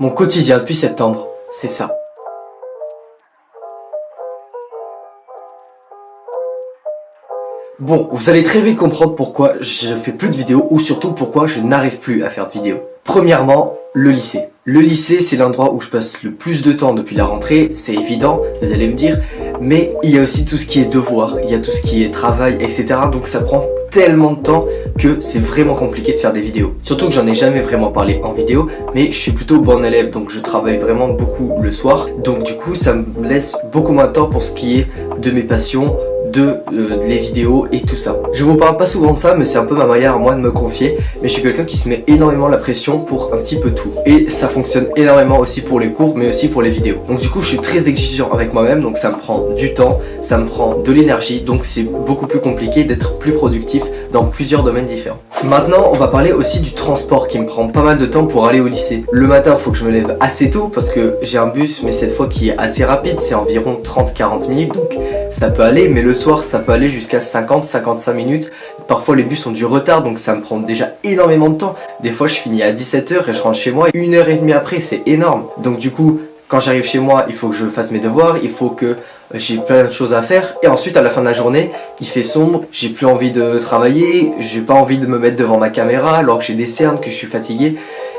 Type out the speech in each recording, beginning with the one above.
Mon quotidien depuis septembre, c'est ça. Bon, vous allez très vite comprendre pourquoi je fais plus de vidéos ou surtout pourquoi je n'arrive plus à faire de vidéos. Premièrement, le lycée. Le lycée, c'est l'endroit où je passe le plus de temps depuis la rentrée, c'est évident, vous allez me dire, mais il y a aussi tout ce qui est devoir, il y a tout ce qui est travail, etc. Donc ça prend tellement de temps que c'est vraiment compliqué de faire des vidéos. Surtout que j'en ai jamais vraiment parlé en vidéo, mais je suis plutôt bon élève, donc je travaille vraiment beaucoup le soir. Donc du coup, ça me laisse beaucoup moins de temps pour ce qui est de mes passions, les vidéos et tout ça. Je vous parle pas souvent de ça, mais c'est un peu ma manière à moi de me confier, mais je suis quelqu'un qui se met énormément la pression pour un petit peu tout. Et ça fonctionne énormément aussi pour les cours, mais aussi pour les vidéos. Donc du coup, je suis très exigeant avec moi-même, donc ça me prend du temps, ça me prend de l'énergie, donc c'est beaucoup plus compliqué d'être plus productif dans plusieurs domaines différents. Maintenant, on va parler aussi du transport qui me prend pas mal de temps pour aller au lycée. Le matin, il faut que je me lève assez tôt parce que j'ai un bus, mais cette fois qui est assez rapide, c'est environ 30-40 minutes, donc ça peut aller, mais le soir, ça peut aller jusqu'à 50-55 minutes. Parfois, les bus ont du retard, donc ça me prend déjà énormément de temps. Des fois, je finis à 17 h et je rentre chez moi 1h30 après, c'est énorme. Donc du coup, quand j'arrive chez moi, il faut que je fasse mes devoirs, il faut que j'ai plein de choses à faire. Et ensuite, à la fin de la journée, il fait sombre, j'ai plus envie de travailler, j'ai pas envie de me mettre devant ma caméra alors que j'ai des cernes, que je suis fatigué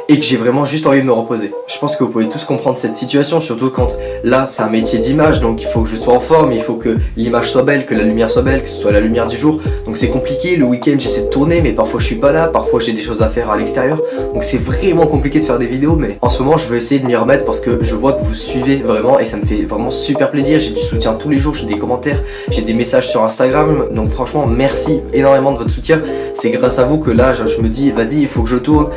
et que j'ai vraiment juste envie de me reposer. Je pense que vous pouvez tous comprendre cette situation, surtout quand là c'est un métier d'image, donc il faut que je sois en forme, il faut que l'image soit belle, que la lumière soit belle, que ce soit la lumière du jour. Donc c'est compliqué, le week-end j'essaie de tourner, mais parfois je suis pas là, parfois j'ai des choses à faire à l'extérieur. Donc c'est vraiment compliqué de faire des vidéos, mais en ce moment je vais essayer de m'y remettre parce que je vois que vous suivez vraiment et ça me fait vraiment super plaisir. J'ai du soutien tous les jours, j'ai des commentaires, j'ai des messages sur Instagram, donc franchement merci énormément de votre soutien. C'est grâce à vous que là je me dis vas-y, il faut que je tourne,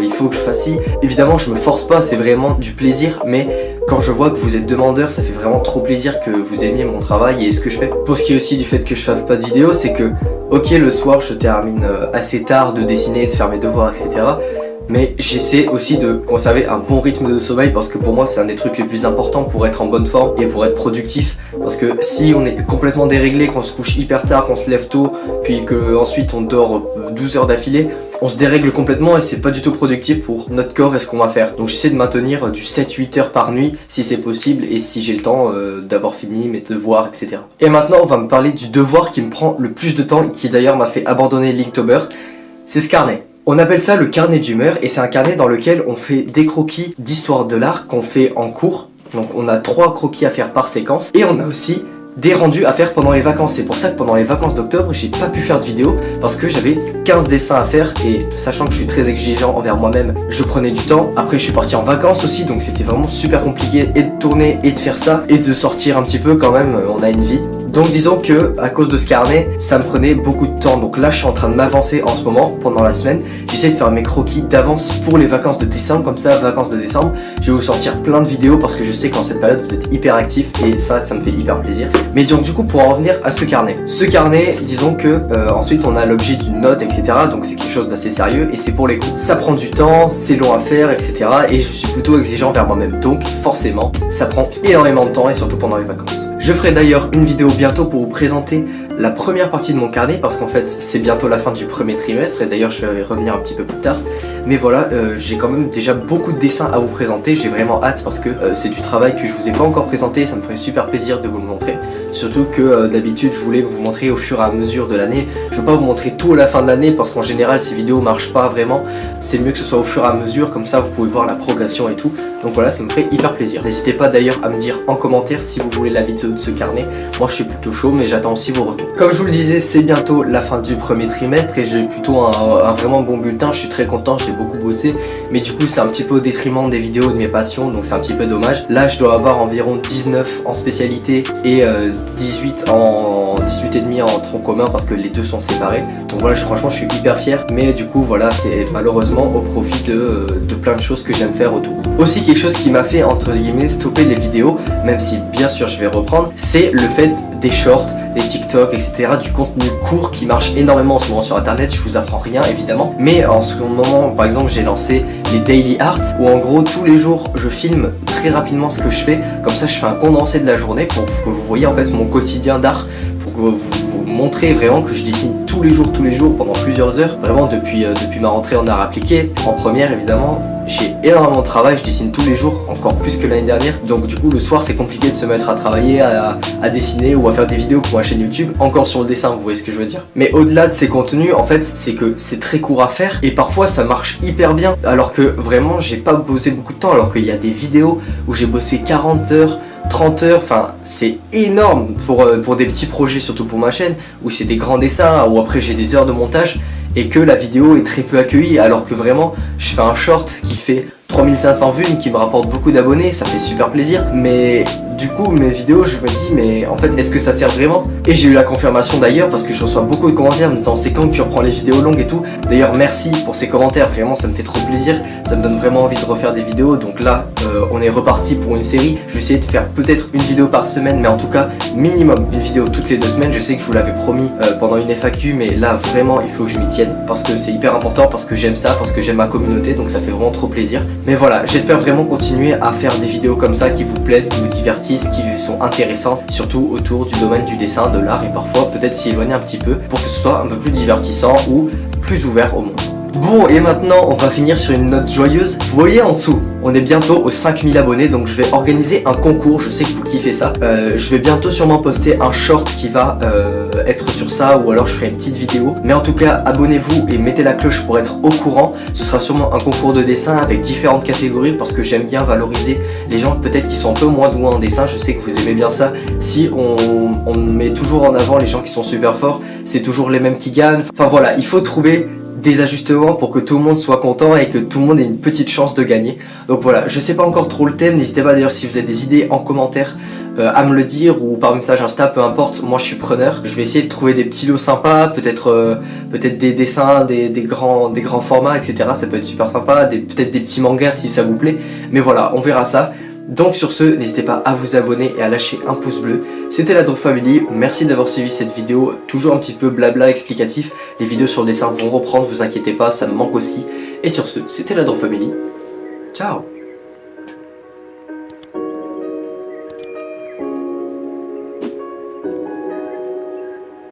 il faut que je fasse ci. Évidemment je me force pas, c'est vraiment du plaisir, mais quand je vois que vous êtes demandeurs, ça fait vraiment trop plaisir que vous aimiez mon travail et ce que je fais. Pour ce qui est aussi du fait que je fasse pas de vidéo, c'est que ok, le soir je termine assez tard de dessiner, de faire mes devoirs, etc. Mais j'essaie aussi de conserver un bon rythme de sommeil parce que pour moi c'est un des trucs les plus importants pour être en bonne forme et pour être productif. Parce que si on est complètement déréglé, qu'on se couche hyper tard, qu'on se lève tôt, puis que ensuite on dort 12 heures d'affilée, on se dérègle complètement et c'est pas du tout productif pour notre corps et ce qu'on va faire. Donc j'essaie de maintenir du 7-8 heures par nuit si c'est possible et si j'ai le temps d'avoir fini mes devoirs, etc. Et maintenant on va me parler du devoir qui me prend le plus de temps et qui d'ailleurs m'a fait abandonner Linktober. C'est ce carnet. On appelle ça le carnet d'humeur et c'est un carnet dans lequel on fait des croquis d'histoire de l'art qu'on fait en cours. Donc on a 3 croquis à faire par séquence et on a aussi des rendus à faire pendant les vacances. C'est pour ça que pendant les vacances d'octobre, j'ai pas pu faire de vidéo parce que j'avais 15 dessins à faire et sachant que je suis très exigeant envers moi-même, je prenais du temps. Après je suis parti en vacances aussi, donc c'était vraiment super compliqué et de tourner et de faire ça et de sortir un petit peu quand même, on a une vie. Donc disons que à cause de ce carnet, ça me prenait beaucoup de temps. Donc là je suis en train de m'avancer en ce moment pendant la semaine. J'essaie de faire mes croquis d'avance pour les vacances de décembre. Comme ça, vacances de décembre, je vais vous sortir plein de vidéos parce que je sais qu'en cette période vous êtes hyper actifs et ça me fait hyper plaisir. Mais donc du coup pour en revenir à ce carnet. Ce carnet, disons que ensuite on a l'objet d'une note, etc. Donc c'est quelque chose d'assez sérieux et c'est pour les cours. Ça prend du temps, c'est long à faire, etc. Et je suis plutôt exigeant vers moi-même. Donc forcément, ça prend énormément de temps et surtout pendant les vacances. Je ferai d'ailleurs une vidéo bientôt pour vous présenter la première partie de mon carnet parce qu'en fait c'est bientôt la fin du premier trimestre et d'ailleurs je vais y revenir un petit peu plus tard. Mais voilà, j'ai quand même déjà beaucoup de dessins à vous présenter, j'ai vraiment hâte parce que c'est du travail que je vous ai pas encore présenté, ça me ferait super plaisir de vous le montrer. Surtout que d'habitude je voulais vous montrer au fur et à mesure de l'année. Je veux pas vous montrer tout à la fin de l'année parce qu'en général ces vidéos marchent pas vraiment. C'est mieux que ce soit au fur et à mesure, comme ça vous pouvez voir la progression et tout. Donc voilà, ça me ferait hyper plaisir. N'hésitez pas d'ailleurs à me dire en commentaire si vous voulez la vidéo de ce carnet. Moi je suis plutôt chaud mais j'attends aussi vos retours. Comme je vous le disais, c'est bientôt la fin du premier trimestre et j'ai plutôt un vraiment bon bulletin. Je suis très content, j'ai beaucoup bossé. Mais du coup c'est un petit peu au détriment des vidéos de mes passions, donc c'est un petit peu dommage. Là je dois avoir environ 19 en spécialité et 18 et demi en tronc commun parce que les deux sont séparés. Donc voilà, franchement je suis hyper fier. Mais du coup voilà, c'est malheureusement au profit de plein de choses que j'aime faire autour. Aussi quelque chose qui m'a fait entre guillemets stopper les vidéos, même si bien sûr je vais reprendre, c'est le fait des shorts, les TikTok, etc. Du contenu court qui marche énormément en ce moment sur internet. Je vous apprends rien évidemment, mais en ce moment par exemple j'ai lancé les daily art où en gros tous les jours je filme très rapidement ce que je fais. Comme ça je fais un condensé de la journée pour que vous voyez en fait mon quotidien d'art, pour que vous montrez vraiment que je dessine tous les jours pendant plusieurs heures. Vraiment depuis ma rentrée en art appliqué, en première évidemment, j'ai énormément de travail, je dessine tous les jours, encore plus que l'année dernière. Donc du coup le soir c'est compliqué de se mettre à travailler, à dessiner ou à faire des vidéos pour ma chaîne YouTube, encore sur le dessin, vous voyez ce que je veux dire. Mais au-delà de ces contenus, en fait, c'est que c'est très court à faire et parfois ça marche hyper bien, alors que vraiment j'ai pas bossé beaucoup de temps, alors qu'il y a des vidéos où j'ai bossé 40 heures, 30 heures, enfin c'est énorme pour des petits projets, surtout pour ma chaîne, où c'est des grands dessins, où après j'ai des heures de montage et que la vidéo est très peu accueillie, alors que vraiment je fais un short qui fait 3500 vues, qui me rapporte beaucoup d'abonnés, ça fait super plaisir. Mais du coup mes vidéos, je me dis mais en fait est-ce que ça sert vraiment? Et j'ai eu la confirmation d'ailleurs, parce que je reçois beaucoup de commentaires me disant c'est quand que tu reprends les vidéos longues et tout. D'ailleurs merci pour ces commentaires, vraiment ça me fait trop plaisir, ça me donne vraiment envie de refaire des vidéos. Donc là on est reparti pour une série, je vais essayer de faire peut-être une vidéo par semaine, mais en tout cas minimum une vidéo toutes les 2 semaines. Je sais que je vous l'avais promis pendant une FAQ, mais là vraiment il faut que je m'y tienne, parce que c'est hyper important, parce que j'aime ça, parce que j'aime ma communauté, donc ça fait vraiment trop plaisir. Mais voilà, j'espère vraiment continuer à faire des vidéos comme ça qui vous plaisent, qui vous divertissent, qui sont intéressantes, surtout autour du domaine du dessin, de l'art, et parfois peut-être s'y éloigner un petit peu pour que ce soit un peu plus divertissant ou plus ouvert au monde. Bon, et maintenant on va finir sur une note joyeuse. Vous voyez en dessous, on est bientôt aux 5000 abonnés, donc je vais organiser un concours, je sais que vous kiffez ça. Je vais bientôt sûrement poster un short qui va être sur ça, ou alors je ferai une petite vidéo. Mais en tout cas, abonnez-vous et mettez la cloche pour être au courant. Ce sera sûrement un concours de dessin avec différentes catégories, parce que j'aime bien valoriser les gens peut-être qui sont un peu moins doués en dessin. Je sais que vous aimez bien ça. Si on met toujours en avant les gens qui sont super forts, c'est toujours les mêmes qui gagnent. Enfin voilà, il faut trouver des ajustements pour que tout le monde soit content et que tout le monde ait une petite chance de gagner. Donc voilà, je sais pas encore trop le thème, n'hésitez pas d'ailleurs si vous avez des idées en commentaire à me le dire, ou par message Insta, peu importe, moi je suis preneur. Je vais essayer de trouver des petits lots sympas, peut-être des dessins, des grands formats, etc. Ça peut être super sympa, peut-être des petits mangas si ça vous plaît, mais voilà, on verra ça. Donc sur ce, n'hésitez pas à vous abonner et à lâcher un pouce bleu. C'était la Drop Family, merci d'avoir suivi cette vidéo, toujours un petit peu blabla explicatif. Les vidéos sur le dessin vont reprendre, vous inquiétez pas, ça me manque aussi. Et sur ce, c'était la Drop Family. Ciao.